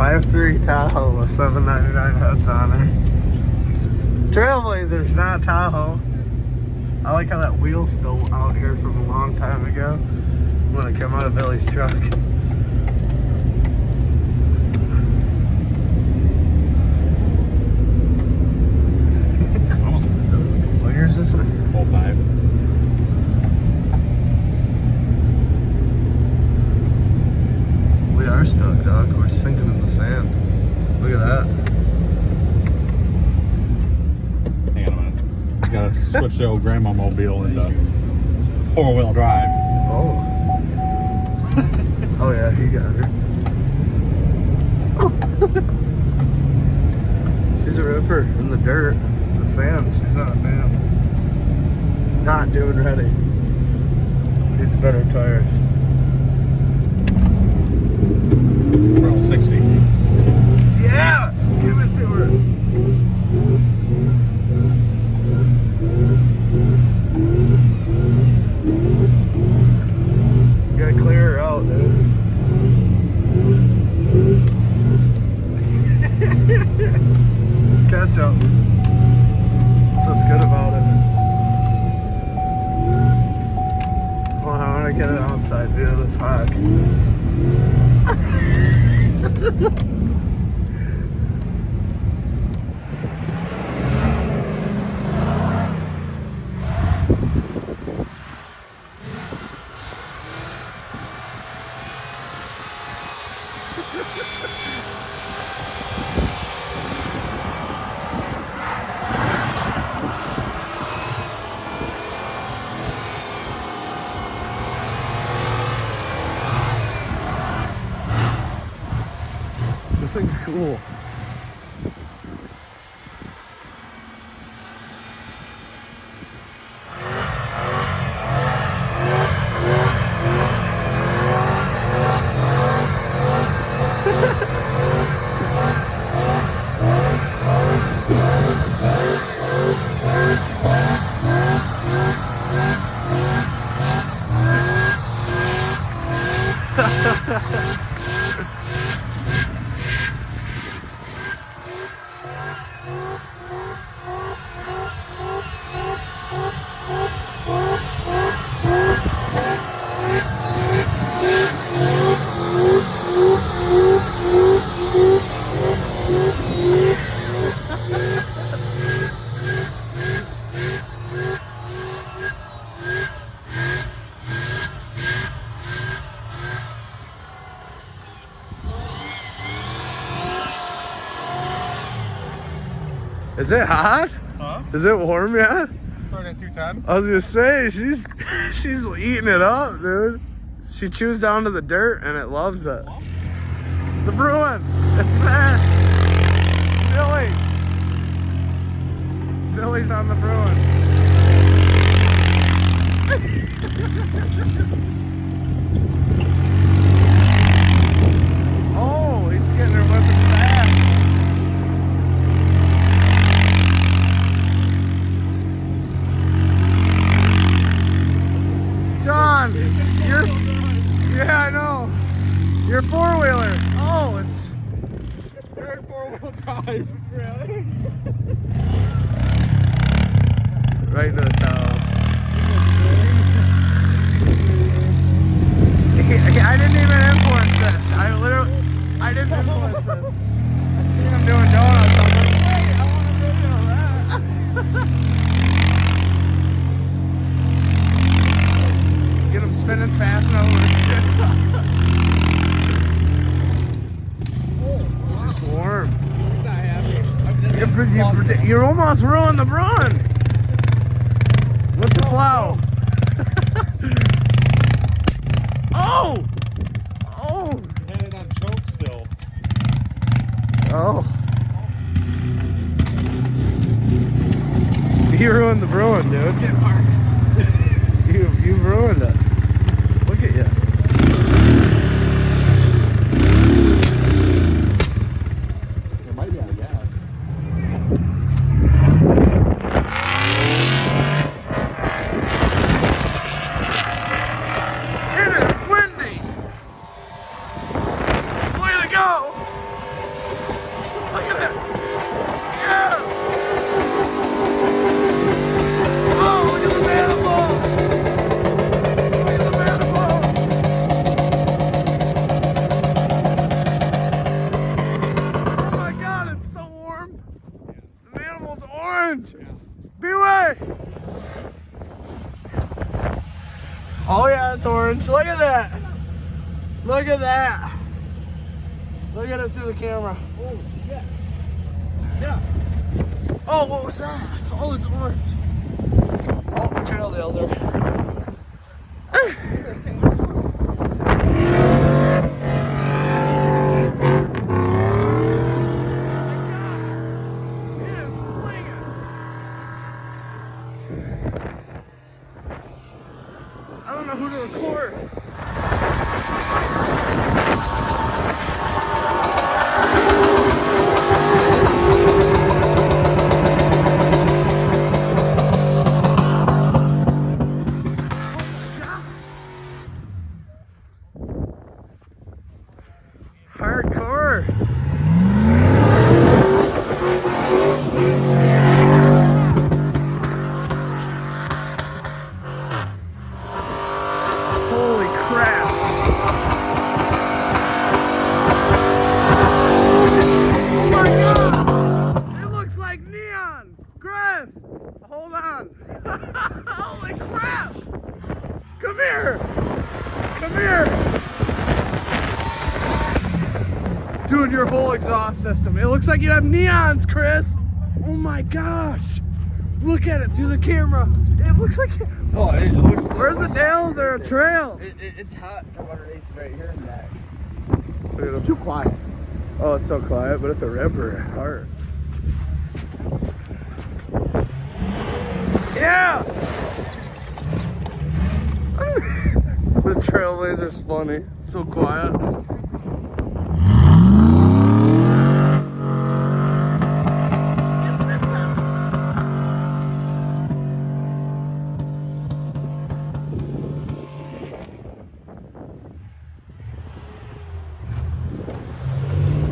5.3 Tahoe with $7.99 heads on her. Trailblazers, not Tahoe. I like how that wheel's still out here from a long time ago when it came out of Billy's truck. Almost stuck. What year is this? 05. We are stuck, dog. We're sinking in the sand. Look at that. Hang on a minute. Gotta switch the old grandma mobile into 4-wheel drive. Oh. Oh yeah, he got her. Oh. She's a ripper in the dirt, the sand. She's not a fan. Not doing ready. Needs better tires. Roll 60. Yeah! Give it to her. Gotta clear her out, dude. Catch up. That's what's good about it. Come on, I wanna get an outside view of this hog. This thing's cool. Is it hot? Huh? Is it warm yet? Starting at 210. I was gonna say she's eating it up, dude. She chews down to the dirt and it loves it. The Bruin. It's that. Billy. Billy's on the Bruin. Oh, he's getting her whipping fast. Shawn, yeah, I know. Your 4-wheeler. Oh, it's Third 4-wheel drive. Really? right into the towel. I didn't even influence this. I didn't influence this. I see him doing donuts. I was like, hey, I want a video of that. Get him spinning fast and over. It's just warm. He's not happy. You're almost ruined the run. With the plow. Oh! Oh! Had it on choke still. Oh. You ruined the Bruin, dude. Get hard. You ruined it. Look at you. It might be out of gas. It is windy. Way to go. look at that. Look at that. Look at it through the camera. Oh, yeah. Yeah. Oh, what was that? Oh, it's orange. Oh, the trailblazer. I don't know who to record. Hardcore. Holy crap. Oh my god. It looks like neon. Chris, hold on. Holy crap. Come here. Come here. Dude, your whole exhaust system. It looks like you have neons, Chris. Oh my gosh. Look at it through the camera. It looks like... Oh, it looks. Where's the tail? Is there a trail? It's hot from underneath right here and back. Look at him. It's too quiet. Oh, it's so quiet, but it's a ripper heart. Yeah! The trailblazer's funny. It's so quiet.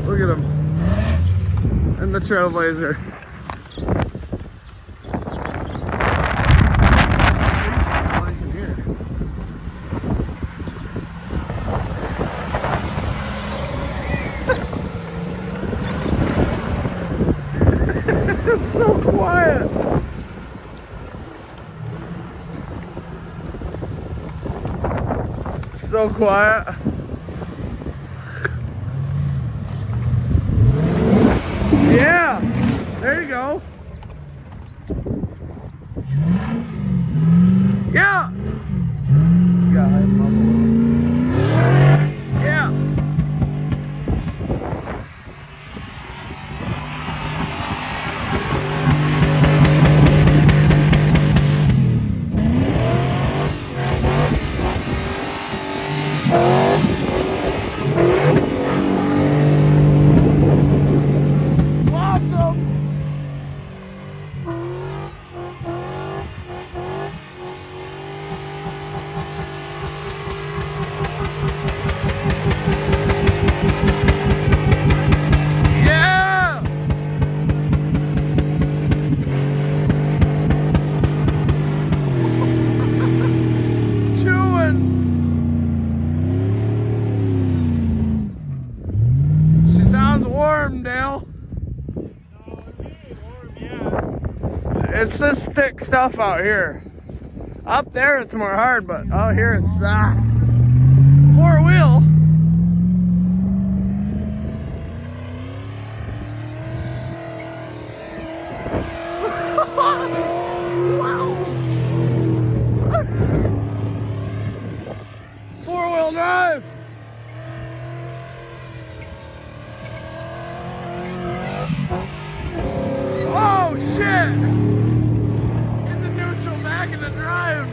Look at him. And the trailblazer. It's like in here. It's so quiet. So quiet. Yeah, there you go. Yeah. Yeah. It's this thick stuff out here. Up there it's more hard, but out here it's soft. 4-wheel. Wow. 4-wheel drive. Oh shit! In the neutral, back in the drive.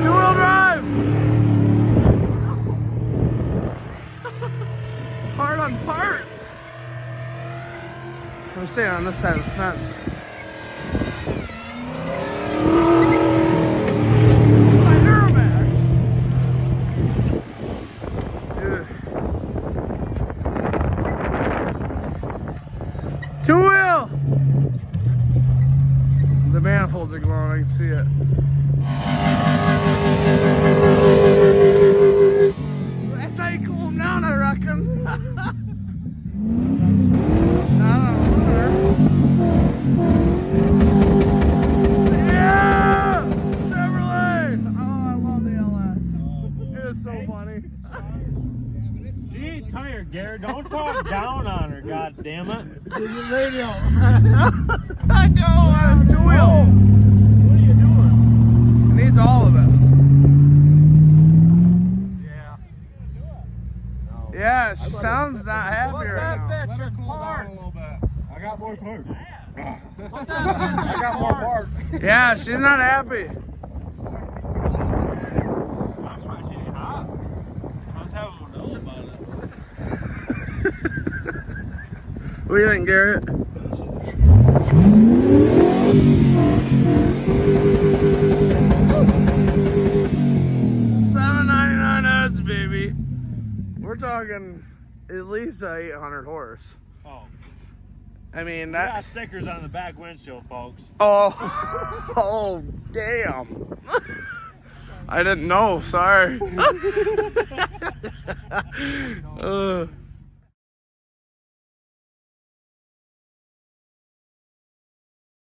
Two-wheel drive. Hard on parts. I'm staying on this side of the fence. My Duramax. Dude. Two-wheel! The manifolds are glowing, I can see it. That's how you cool them down, I reckon. I don't know. funny. She ain't tired, Garrett. Don't talk down on her, god damn it. I go on two wheel. What are you doing? It needs all of it. Yeah, she sounds not happy right now. Let her cool down a little bit. I got more parts. I got more parts. Yeah, she's not happy. That's why she ain't hot. I was having one know about it. What do you think, Garrett? $7.99 heads, baby. We're talking at least 800 horse. Oh. I mean, We got that. stickers on the back windshield, folks. Oh, oh, damn. I didn't know, sorry.